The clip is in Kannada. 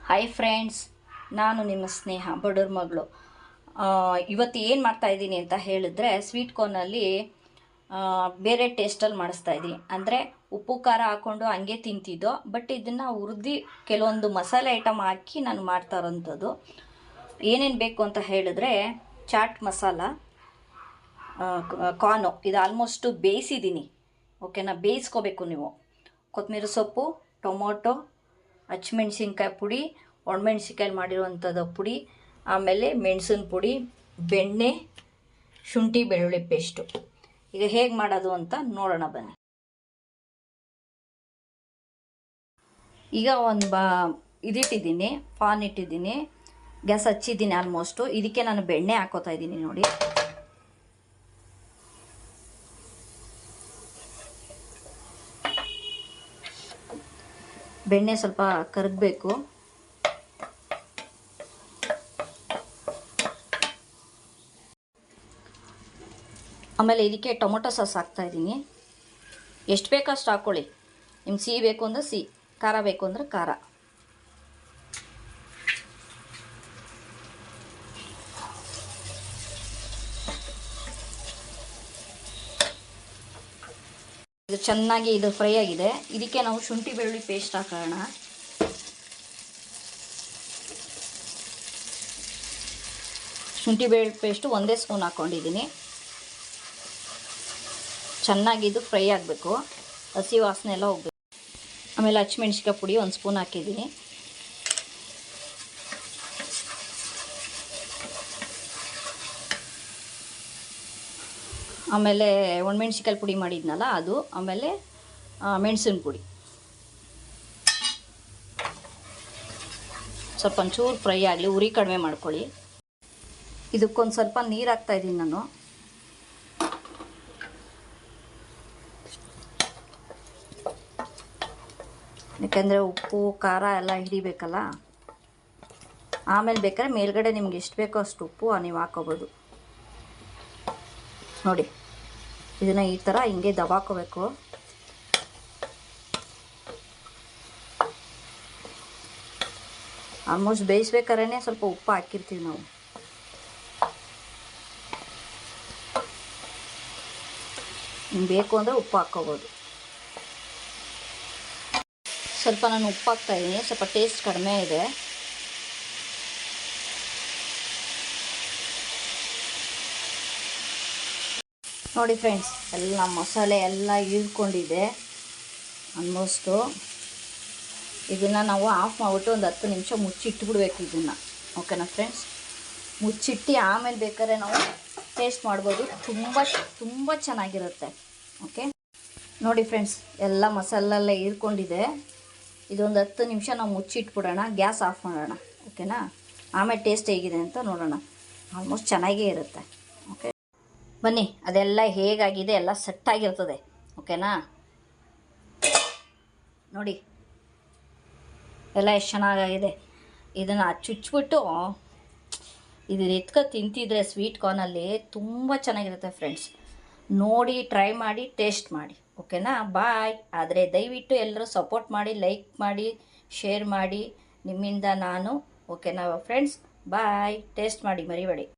ಹಾಯ್ ಫ್ರೆಂಡ್ಸ್, ನಾನು ನಿಮ್ಮ ಸ್ನೇಹ ಬಡವ್ರ ಮಗಳು. ಇವತ್ತು ಏನು ಮಾಡ್ತಾಯಿದ್ದೀನಿ ಅಂತ ಹೇಳಿದ್ರೆ, ಸ್ವೀಟ್ ಕಾರ್ನಲ್ಲಿ ಬೇರೆ ಟೇಸ್ಟಲ್ಲಿ ಮಾಡಿಸ್ತಾ ಇದ್ದೀನಿ. ಅಂದರೆ ಉಪ್ಪು ಖಾರ ಹಾಕ್ಕೊಂಡು ಹಂಗೆ ತಿಂತಿದ್ದೋ, ಬಟ್ ಇದನ್ನು ಹುರಿದು ಕೆಲವೊಂದು ಮಸಾಲೆ ಐಟಮ್ ಹಾಕಿ ನಾನು ಮಾಡ್ತಾ ಇರೋಂಥದ್ದು. ಏನೇನು ಬೇಕು ಅಂತ ಹೇಳಿದ್ರೆ, ಚಾಟ್ ಮಸಾಲ, ಕಾರ್ನು ಇದು ಆಲ್ಮೋಸ್ಟು ಬೇಯಿಸಿದ್ದೀನಿ. ಓಕೆನಾ, ಬೇಯಿಸ್ಕೋಬೇಕು ನೀವು. ಕೊತ್ತಂಬರಿ ಸೊಪ್ಪು, ಟೊಮೊಟೊ, ಹಸಿಮೆಣ್ಸಿನ್ಕಾಯಿ ಪುಡಿ, ಒಣಮೆಣ್ಸಿನ್ಕಾಯಿ ಮಾಡಿರುವಂಥದ್ದು ಪುಡಿ, ಆಮೇಲೆ ಮೆಣಸಿನ ಪುಡಿ, ಬೆಣ್ಣೆ, ಶುಂಠಿ ಬೆಳ್ಳುಳ್ಳಿ ಪೇಸ್ಟು. ಈಗ ಹೇಗೆ ಮಾಡೋದು ಅಂತ ನೋಡೋಣ ಬನ್ನಿ. ಈಗ ಒಂದು ಇದಿಟ್ಟಿದ್ದೀನಿ, ಪಾನ್ ಇಟ್ಟಿದ್ದೀನಿ, ಗ್ಯಾಸ್ ಹಚ್ಚಿದ್ದೀನಿ ಆಲ್ಮೋಸ್ಟು. ಇದಕ್ಕೆ ನಾನು ಬೆಣ್ಣೆ ಹಾಕೋತಾ ಇದ್ದೀನಿ ನೋಡಿ. ಬೆಣ್ಣೆ ಸ್ವಲ್ಪ ಕರಗಬೇಕು. ಆಮೇಲೆ ಇದಕ್ಕೆ ಟೊಮೊಟೊ ಸಾಸ್ ಹಾಕ್ತಾಯಿದ್ದೀನಿ. ಎಷ್ಟು ಬೇಕೋ ಅಷ್ಟು ಹಾಕ್ಕೊಳ್ಳಿ. ನಿಮ್ಗೆ ಸಿಹಿ ಬೇಕು ಅಂದರೆ ಸಿಹಿ, ಖಾರ ಬೇಕು ಅಂದರೆ ಖಾರ. ಇದು ಚೆನ್ನಾಗಿ ಇದು ಫ್ರೈ ಆಗಿದೆ. ಇದಕ್ಕೆ ನಾವು ಶುಂಠಿ ಬೆಳ್ಳುಳ್ಳಿ ಪೇಸ್ಟ್ ಹಾಕೋಣ. ಶುಂಠಿ ಬೆಳ್ಳುಳ್ಳಿ ಪೇಸ್ಟು ಒಂದೇ ಸ್ಪೂನ್ ಹಾಕ್ಕೊಂಡಿದ್ದೀನಿ. ಚೆನ್ನಾಗಿ ಇದು ಫ್ರೈ ಆಗಬೇಕು, ಹಸಿ ವಾಸನೆ ಎಲ್ಲ ಹೋಗ್ಬೇಕು. ಆಮೇಲೆ ಹಸಿಮೆಣ್ಸಿನ್ಕಾಯಿ ಪುಡಿ ಒಂದು ಸ್ಪೂನ್ ಹಾಕಿದ್ದೀನಿ. ಆಮೇಲೆ ಒಣಮೆಣ್ಸಿನ್ಕಾಯಿ ಪುಡಿ ಮಾಡಿದ್ನಲ್ಲ ಅದು, ಆಮೇಲೆ ಮೆಣಸಿನ ಪುಡಿ ಸ್ವಲ್ಪ ಒಂಚೂರು ಫ್ರೈ ಆಗಲಿ, ಉರಿ ಕಡಿಮೆ ಮಾಡ್ಕೊಳ್ಳಿ. ಇದಕ್ಕೊಂದು ಸ್ವಲ್ಪ ನೀರು ಹಾಕ್ತಾಯಿದ್ದೀನಿ ನಾನು. ಯಾಕೆಂದರೆ ಉಪ್ಪು ಖಾರ ಎಲ್ಲ ಹಿಡಿಬೇಕಲ್ಲ. ಆಮೇಲೆ ಬೇಕಾದ್ರೆ ಮೇಲ್ಗಡೆ ನಿಮ್ಗೆ ಎಷ್ಟು ಬೇಕೋ ಅಷ್ಟು ಉಪ್ಪು ನೀವು ಹಾಕೋಬೋದು. ನೋಡಿ, ಇದನ್ನು ಈ ಥರ ಹಿಂಗೆ ದಬಾಕೋಬೇಕು. ಆಲ್ಮೋಸ್ಟ್ ಬೇಯಿಸ್ಬೇಕಾದ್ರೆ ಸ್ವಲ್ಪ ಉಪ್ಪು ಹಾಕಿರ್ತೀವಿ ನಾವು. ನಿಮ್ಗೆ ಬೇಕು ಅಂದರೆ ಉಪ್ಪು ಹಾಕ್ಕೋಬೋದು. ಸ್ವಲ್ಪ ನಾನು ಉಪ್ಪು ಹಾಕ್ತಾಯಿದ್ದೀನಿ, ಸ್ವಲ್ಪ ಟೇಸ್ಟ್ ಕಡಿಮೆ ಇದೆ. ನೋಡಿ ಫ್ರೆಂಡ್ಸ್, ಎಲ್ಲ ಮಸಾಲೆ ಎಲ್ಲ ಹೀರ್ಕೊಂಡಿದೆ ಆಲ್ಮೋಸ್ಟು. ಇದನ್ನು ನಾವು ಆಫ್ ಮಾಡಿಬಿಟ್ಟು ಒಂದು 10 ನಿಮಿಷ ಮುಚ್ಚಿಟ್ಬಿಡ್ಬೇಕು ಇದನ್ನು. ಓಕೆನಾ ಫ್ರೆಂಡ್ಸ್, ಮುಚ್ಚಿಟ್ಟು ಆಮೇಲೆ ಬೇಕಾದ್ರೆ ನಾವು ಟೇಸ್ಟ್ ಮಾಡ್ಬೋದು. ತುಂಬ ಚೆನ್ನಾಗಿರುತ್ತೆ. ಓಕೆ ನೋಡಿ ಫ್ರೆಂಡ್ಸ್, ಎಲ್ಲ ಮಸಾಲೆಲ್ಲ ಹೀರ್ಕೊಂಡಿದೆ. ಇದೊಂದು 10 ನಿಮಿಷ ನಾವು ಮುಚ್ಚಿಟ್ಬಿಡೋಣ, ಗ್ಯಾಸ್ ಆಫ್ ಮಾಡೋಣ. ಓಕೆನಾ, ಆಮೇಲೆ ಟೇಸ್ಟ್ ಹೇಗಿದೆ ಅಂತ ನೋಡೋಣ. ಆಲ್ಮೋಸ್ಟ್ ಚೆನ್ನಾಗೇ ಇರುತ್ತೆ. ಓಕೆ ಬನ್ನಿ, ಅದೆಲ್ಲ ಹೇಗಾಗಿದೆ ಎಲ್ಲ ಸೆಟ್ಟಾಗಿರ್ತದೆ. ಓಕೆನಾ, ನೋಡಿ ಎಲ್ಲ ಎಷ್ಟು ಚೆನ್ನಾಗಿದೆ. ಇದನ್ನು ಚುಚ್ಚಿಬಿಟ್ಟು ಇದು ಎತ್ಕೊ ತಿಂತಿದ್ರೆ ಸ್ವೀಟ್ ಕಾರ್ನಲ್ಲಿ ತುಂಬ ಚೆನ್ನಾಗಿರುತ್ತೆ ಫ್ರೆಂಡ್ಸ್. ನೋಡಿ, ಟ್ರೈ ಮಾಡಿ, ಟೇಸ್ಟ್ ಮಾಡಿ. ಓಕೆನಾ, ಬಾಯ್. ಆದರೆ ದಯವಿಟ್ಟು ಎಲ್ಲರೂ ಸಪೋರ್ಟ್ ಮಾಡಿ, ಲೈಕ್ ಮಾಡಿ, ಶೇರ್ ಮಾಡಿ. ನಿಮ್ಮಿಂದ ನಾನು. ಓಕೆನಾ ಫ್ರೆಂಡ್ಸ್, ಬಾಯ್. ಟೇಸ್ಟ್ ಮಾಡಿ ಮರಿಬೇಡಿ.